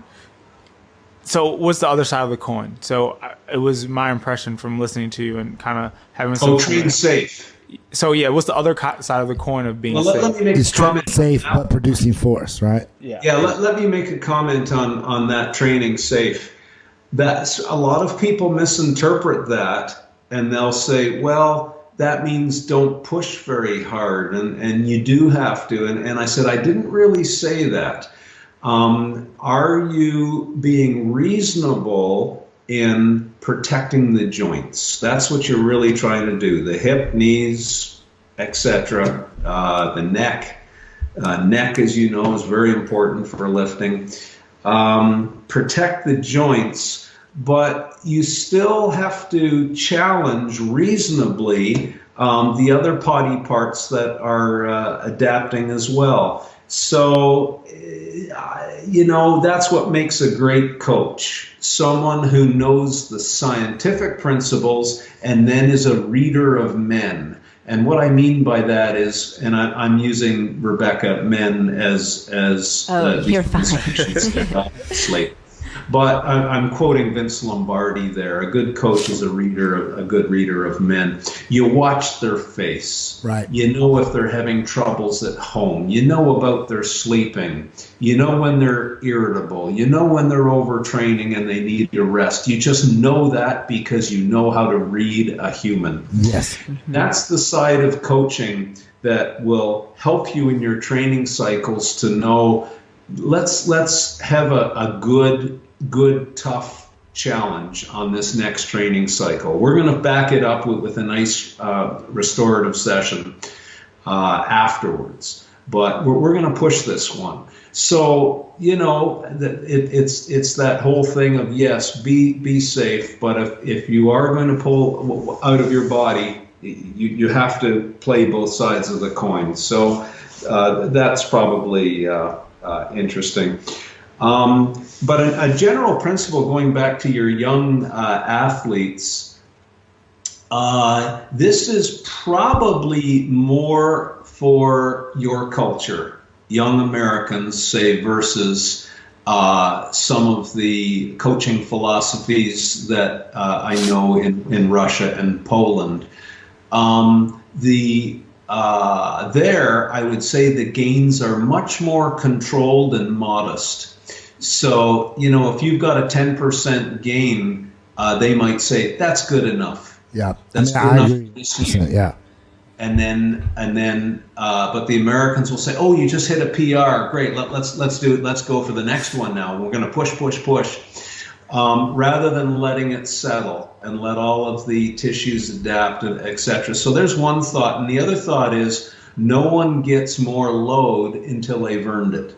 So what's the other side of the coin? So it was my impression from listening to you and kind of having some. Train safe. So yeah, what's the other side of the coin of being safe? Let me make it's training safe but producing force, right? Yeah. Let me make a comment on that training safe. That's a lot of people misinterpret that, and they'll say, well, that means don't push very hard, and you do have to. And I said, I didn't really say that. Are you being reasonable in protecting the joints? That's what you're really trying to do. The hip, knees, etc. The neck. Neck, as you know, is very important for lifting. Protect the joints, but you still have to challenge reasonably the other body parts that are adapting as well. So, that's what makes a great coach. Someone who knows the scientific principles and then is a reader of men. And what I mean by that is, and I'm using, Rebecca, men as you're fine. Slate. But I'm quoting Vince Lombardi there. A good coach is a good reader of men. You watch their face. Right. You know if they're having troubles at home. You know about their sleeping. You know when they're irritable. You know when they're overtraining and they need to rest. You just know that because you know how to read a human. Yes. That's the side of coaching that will help you in your training cycles to know, let's have a good, tough challenge on this next training cycle. We're going to back it up with a nice restorative session afterwards, but we're going to push this one. So, it's that whole thing of, yes, be safe, but if you are going to pull out of your body, you have to play both sides of the coin. So that's probably interesting. But a general principle, going back to your young athletes, this is probably more for your culture, young Americans, say, versus some of the coaching philosophies that I know in Russia and Poland. There, I would say the gains are much more controlled and modest. So, if you've got a 10% gain, they might say, that's good enough. Yeah. That's good enough for this year. Yeah. And then, but the Americans will say, oh, you just hit a PR. Great. Let's do it. Let's go for the next one now. We're going to push. Rather than letting it settle and let all of the tissues adapt, etc. So there's one thought. And the other thought is, no one gets more load until they've earned it,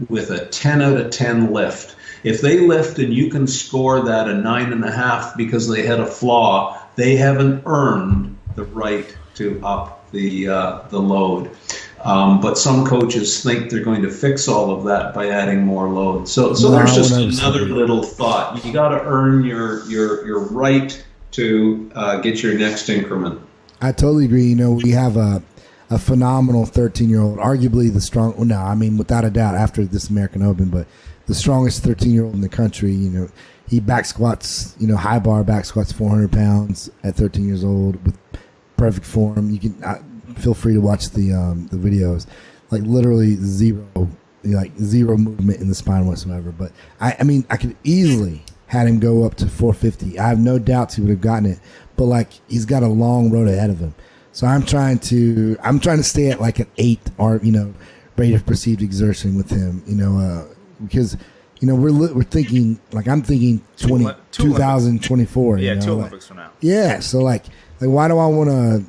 with a 10 out of 10 lift. If they lift and you can score that a 9.5 because they had a flaw, they haven't earned the right to up the load. But some coaches think they're going to fix all of that by adding more load. So there's just another little thought. You got to earn your right to get your next increment. I totally agree. We have a phenomenal 13-year-old, arguably without a doubt, after this American Open, but the strongest 13-year-old in the country. He back squats, high bar back squats 400 pounds at 13 years old with perfect form. You can feel free to watch the videos. Like literally zero movement in the spine whatsoever. But I mean, I could easily had him go up to 450. I have no doubts he would have gotten it. But like, he's got a long road ahead of him. So I'm trying to stay at like an 8 or rate of perceived exertion with him. Because we're thinking, like, I'm thinking 2024. Yeah, two Olympics from now. Yeah, so like why do I want to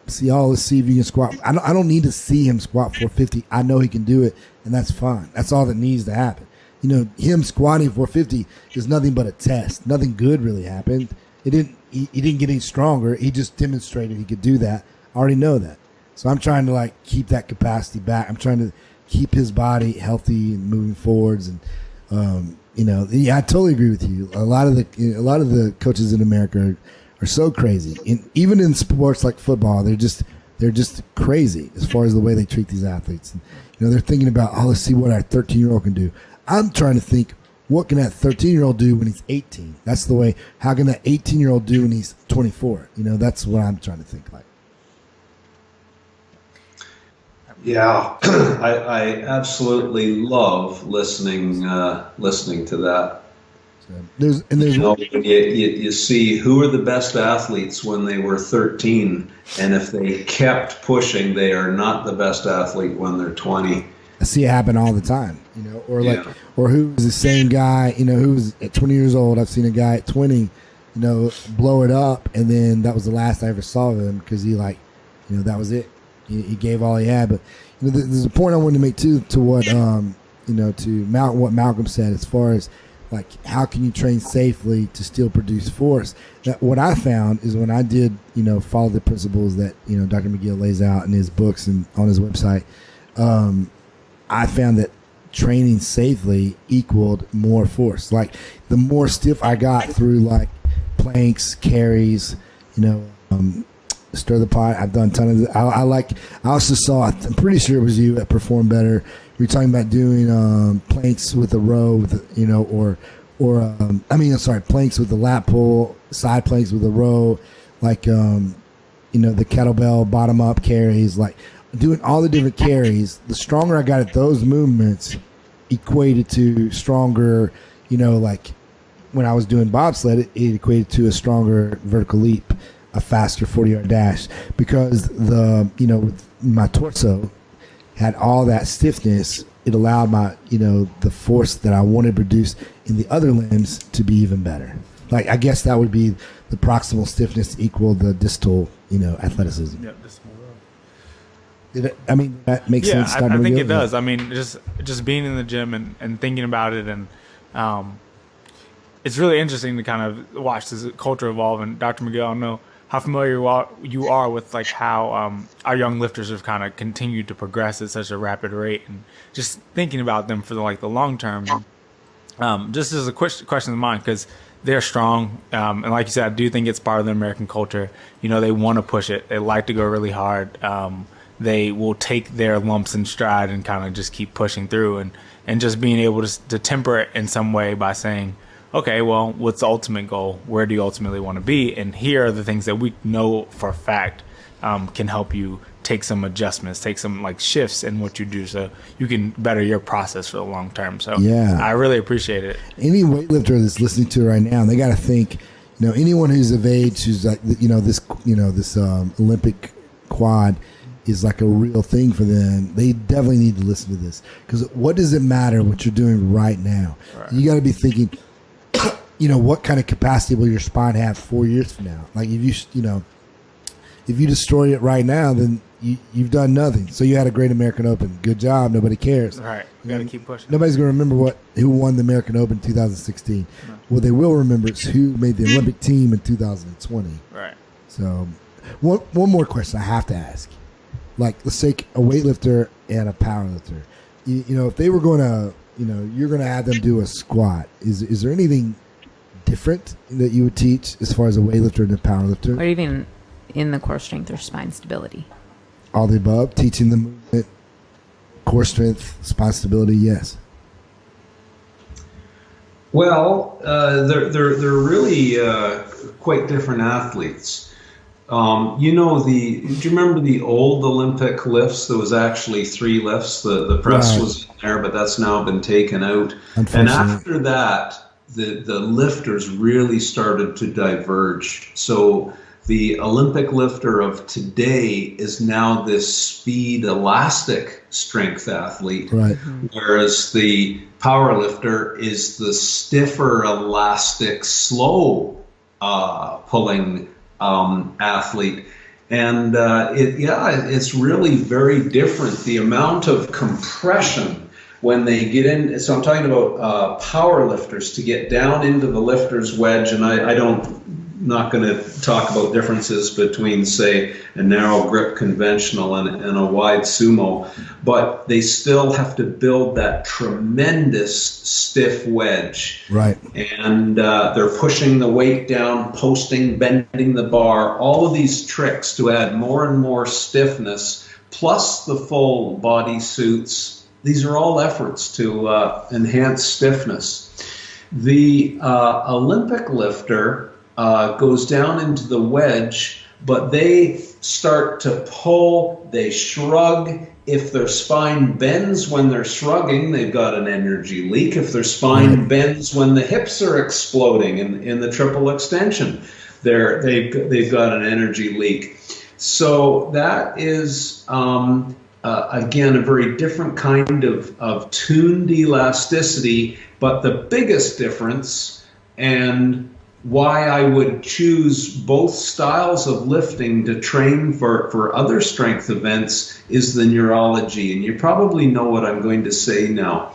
see if you can squat? I don't need to see him squat 450. I know he can do it, and that's fine. That's all that needs to happen. Him squatting 450 is nothing but a test. Nothing good really happened. He didn't get any stronger. He just demonstrated he could do that. I already know that. So I'm trying to like keep that capacity back. I'm trying to keep his body healthy and moving forwards. And I totally agree with you. A lot of the coaches in America are so crazy. And even in sports like football, they're just crazy as far as the way they treat these athletes. And, they're thinking about, let's see what our 13-year-old can do. I'm trying to think, what can that 13-year-old do when he's 18? That's the way. How can that 18-year-old do when he's 24? That's what I'm trying to think like. Yeah, I absolutely love listening to that. There's when you see who are the best athletes when they were 13, and if they kept pushing, they are not the best athlete when they're 20. I see it happen all the time, or who's the same guy, who's at 20 years old. I've seen a guy at 20, blow it up, and then that was the last I ever saw of him because he that was it. He gave all he had. But there's a point I wanted to make too to what what Malcolm said as far as like how can you train safely to still produce force. That what I found is when I did follow the principles that Dr. McGill lays out in his books and on his website. I found that training safely equaled more force. Like the more stiff I got through like planks, carries, stir the pot. I've done a ton of it. I also saw, I'm pretty sure it was you that performed better. We were talking about doing planks with a row, with, planks with the lat pull, side planks with a row, like, the kettlebell bottom up carries, like, doing all the different carries. The stronger I got at those movements equated to stronger, like when I was doing bobsled, it equated to a stronger vertical leap, a faster 40-yard dash, because my torso had all that stiffness. It allowed my, the force that I wanted to produce in the other limbs to be even better. Like, I guess that would be the proximal stiffness equal the distal, athleticism. Yeah, distal. That makes sense. I think it does. I mean, just being in the gym and thinking about it, and it's really interesting to kind of watch this culture evolve. And Dr. McGill, I don't know how familiar you are with like how our young lifters have kind of continued to progress at such a rapid rate, and just thinking about them for the long term. Just as a question of mine, because they're strong, and like you said, I do think it's part of the American culture. They want to push it. They like to go really hard. They will take their lumps in stride and kind of just keep pushing through, and just being able to temper it in some way by saying, okay, well, what's the ultimate goal? Where do you ultimately want to be? And here are the things that we know for a fact can help you take some adjustments, take some like shifts in what you do, so you can better your process for the long term. So yeah, I really appreciate it. Any weightlifter that's listening to it right now, they got to think, anyone who's of age, who's like, this Olympic quad is like a real thing for them. They definitely need to listen to this, because what does it matter what you're doing right now? Right. You got to be thinking, what kind of capacity will your spine have 4 years from now? Like if you destroy it right now, then you've done nothing. So you had a great American Open. Good job. Nobody cares. All right. You got to keep pushing. Nobody's going to remember who won the American Open in 2016. No. What they will remember is who made the Olympic team in 2020. Right. So one more question I have to ask. Like, let's take a weightlifter and a powerlifter. If they were going to, you're going to have them do a squat. Is there anything different that you would teach as far as a weightlifter and a powerlifter? Or even in the core strength or spine stability? All the above. Teaching the movement, core strength, spine stability, yes. Well, they're really quite different athletes. You know, do you remember the old Olympic lifts? There was actually 3 lifts. The press was in there, but that's now been taken out. And after that, the lifters really started to diverge. So the Olympic lifter of today is now this speed elastic strength athlete, whereas the power lifter is the stiffer elastic slow pulling athlete. And it's really very different. The amount of compression when they get in, so I'm talking about power lifters, to get down into the lifter's wedge, and not going to talk about differences between, say, a narrow grip conventional and a wide sumo, but they still have to build that tremendous stiff wedge. Right. And they're pushing the weight down, posting, bending the bar, all of these tricks to add more and more stiffness, plus the full body suits. These are all efforts to enhance stiffness. The Olympic lifter goes down into the wedge, but they start to pull, they shrug. If their spine bends when they're shrugging, they've got an energy leak. If their spine bends when the hips are exploding in the triple extension, they've got an energy leak. So that is, again, a very different kind of tuned elasticity, but the biggest difference, and why I would choose both styles of lifting to train for other strength events, is the neurology. And you probably know what I'm going to say now.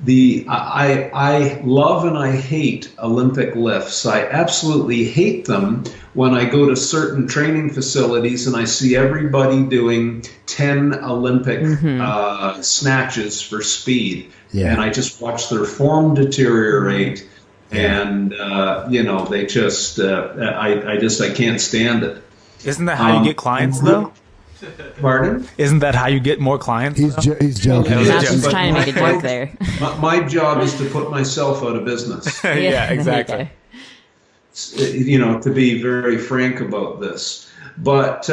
I love and I hate Olympic lifts. I absolutely hate them when I go to certain training facilities and I see everybody doing 10 Olympic snatches for speed. Yeah. And I just watch their form deteriorate. And, they just, I can't stand it. Isn't that how you get clients, though? Pardon? Isn't that how you get more clients? He's joking. He's trying to make a joke there. My job is to put myself out of business. Yeah, exactly. To be very frank about this. But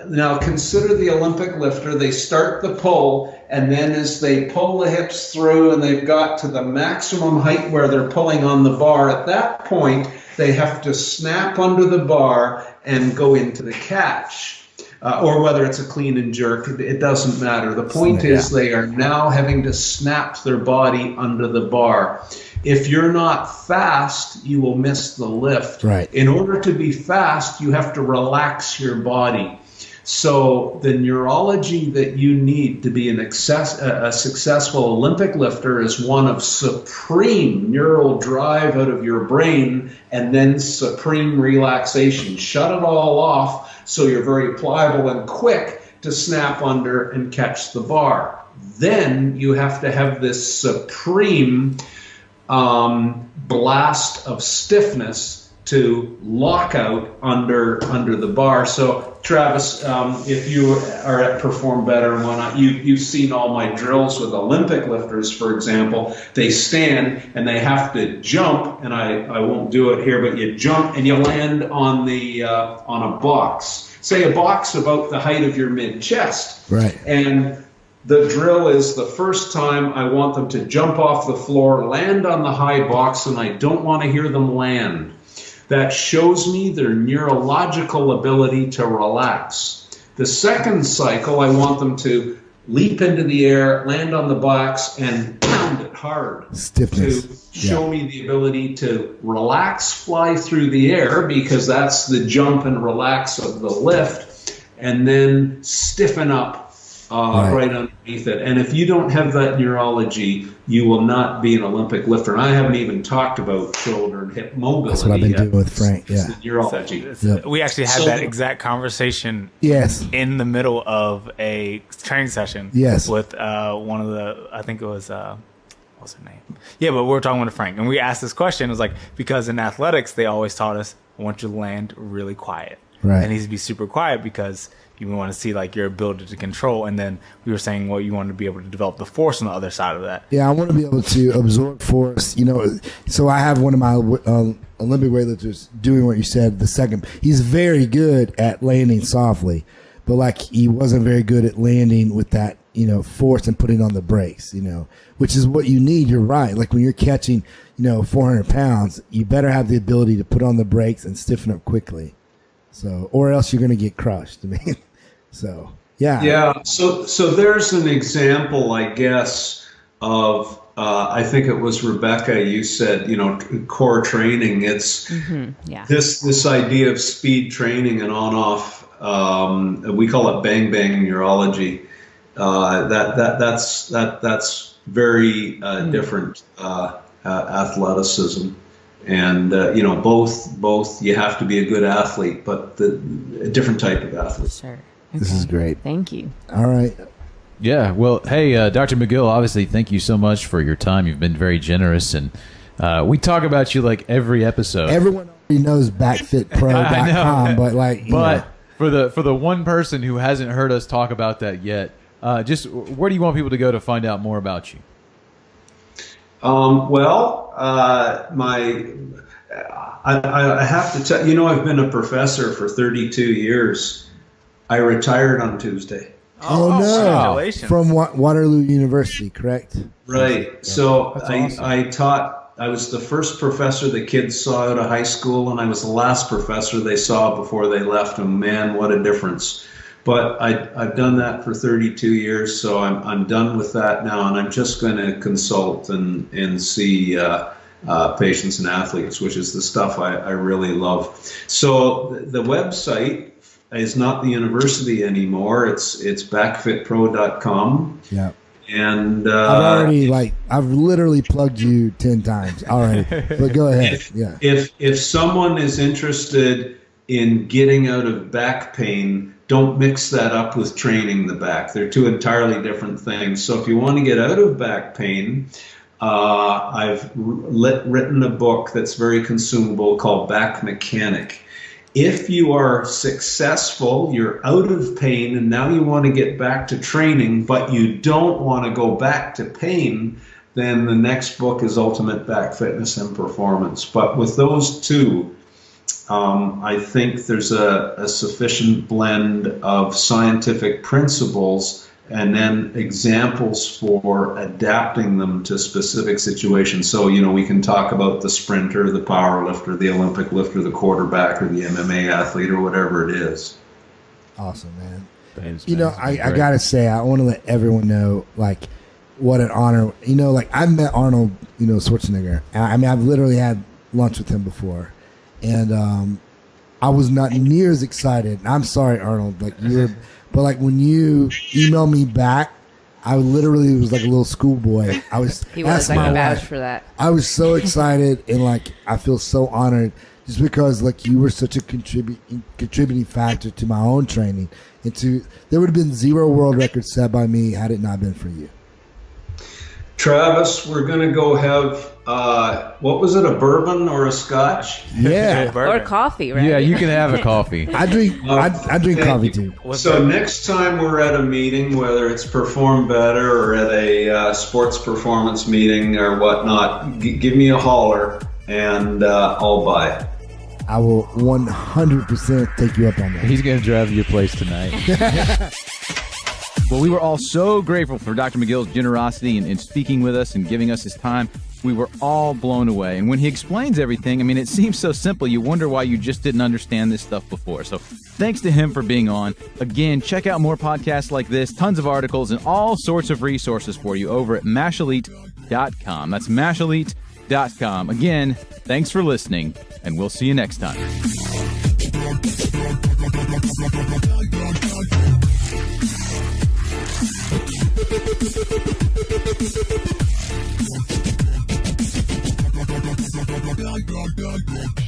now consider the Olympic lifter. They start the pull, and then as they pull the hips through and they've got to the maximum height where they're pulling on the bar, at that point, they have to snap under the bar and go into the catch. Or whether it's a clean and jerk, it doesn't matter. The point is they are now having to snap their body under the bar. If you're not fast, you will miss the lift. Right. In order to be fast, you have to relax your body. So the neurology that you need to be a successful Olympic lifter is one of supreme neural drive out of your brain and then supreme relaxation. Shut it all off so you're very pliable and quick to snap under and catch the bar. Then you have to have this supreme blast of stiffness to lock out under the bar. So Travis, if you are at Perform Better and whatnot, you've seen all my drills with Olympic lifters, for example. They stand and they have to jump, and I won't do it here, but you jump and you land on a box. Say a box about the height of your mid-chest. Right. And the drill is the first time I want them to jump off the floor, land on the high box, and I don't want to hear them land. That shows me their neurological ability to relax. The second cycle, I want them to leap into the air, land on the box, and pound it hard. Stiffness. To show me the ability to relax, fly through the air, because that's the jump and relax of the lift, and then stiffen up right underneath it. And if you don't have that neurology, you will not be an Olympic lifter. And I haven't even talked about shoulder and hip mobility. That's what I've been doing with Frank. Yeah. It's the neurology. We actually had that exact conversation. Yes. In the middle of a training session. Yes. With one of the, I think it was, what's her name? Yeah, but we were talking with Frank, and we asked this question. It was like, because in athletics, they always taught us, I want you to land really quiet. Right. It needs to be super quiet because You want to see like your ability to control, and then we were saying, well, you want to be able to develop the force on the other side of that. Yeah, I want to be able to absorb force. So I have one of my Olympic weightlifters doing what you said. The second, he's very good at landing softly, but like he wasn't very good at landing with that force and putting on the brakes. Which is what you need. You're right. Like when you're catching 400 pounds, you better have the ability to put on the brakes and stiffen up quickly. So, or else you're going to get crushed. So, yeah. Yeah. So there's an example, I guess, of, I think it was Rebecca, you said, core training. It's this idea of speed training and on-off, we call it bang-bang neurology. That's very different athleticism. And, both you have to be a good athlete, but a different type of athlete. Sure. Okay. This is great. Thank you. All right. Yeah. Well, hey, Dr. McGill, obviously, thank you so much for your time. You've been very generous. And we talk about you like every episode. Everyone already knows backfitpro.com, but for the one person who hasn't heard us talk about that yet, just where do you want people to go to find out more about you? I have to tell I've been a professor for 32 years. I retired on Tuesday. Oh no! Congratulations. From Waterloo University, correct? Right. So awesome. I taught. I was the first professor the kids saw out of high school, and I was the last professor they saw before they left. And man, what a difference! But I've done that for 32 years, so I'm done with that now, and I'm just going to consult and see patients and athletes, which is the stuff I really love. So the website is not the university anymore. It's backfitpro.com. Yeah. And I've literally plugged you 10 times already. But go ahead. If someone is interested in getting out of back pain, don't mix that up with training the back. They're two entirely different things. So if you want to get out of back pain, I've written a book that's very consumable called Back Mechanic. If you are successful, you're out of pain, and now you want to get back to training, but you don't want to go back to pain, then the next book is Ultimate Back Fitness and Performance. But with those two, I think there's a sufficient blend of scientific principles and then examples for adapting them to specific situations. So, we can talk about the sprinter, the power lifter, the Olympic lifter, the quarterback, or the MMA athlete, or whatever it is. Awesome, man. Thanks, I got to say, I want to let everyone know, what an honor. I met Arnold, Schwarzenegger. I've literally had lunch with him before. And I was not near as excited. I'm sorry, Arnold. But when you emailed me back, I literally was like a little schoolboy. I was. He was. I can vouch for that. I was so excited, and I feel so honored just because you were such a contributing factor to my own training. There would have been 0 world records set by me had it not been for you. Travis, we're going to go have, what was it, a bourbon or a scotch? Yeah. Or coffee, right? Yeah, you can have a coffee. I drink coffee too. So next time we're at a meeting, whether it's Perform Better or at a sports performance meeting or whatnot, give me a holler and I'll buy it. I will 100% take you up on that. He's going to drive to your place tonight. Well, we were all so grateful for Dr. McGill's generosity in speaking with us and giving us his time. We were all blown away. And when he explains everything, it seems so simple. You wonder why you just didn't understand this stuff before. So thanks to him for being on. Again, check out more podcasts like this, tons of articles, and all sorts of resources for you over at mashelite.com. That's mashelite.com. Again, thanks for listening, and we'll see you next time. God.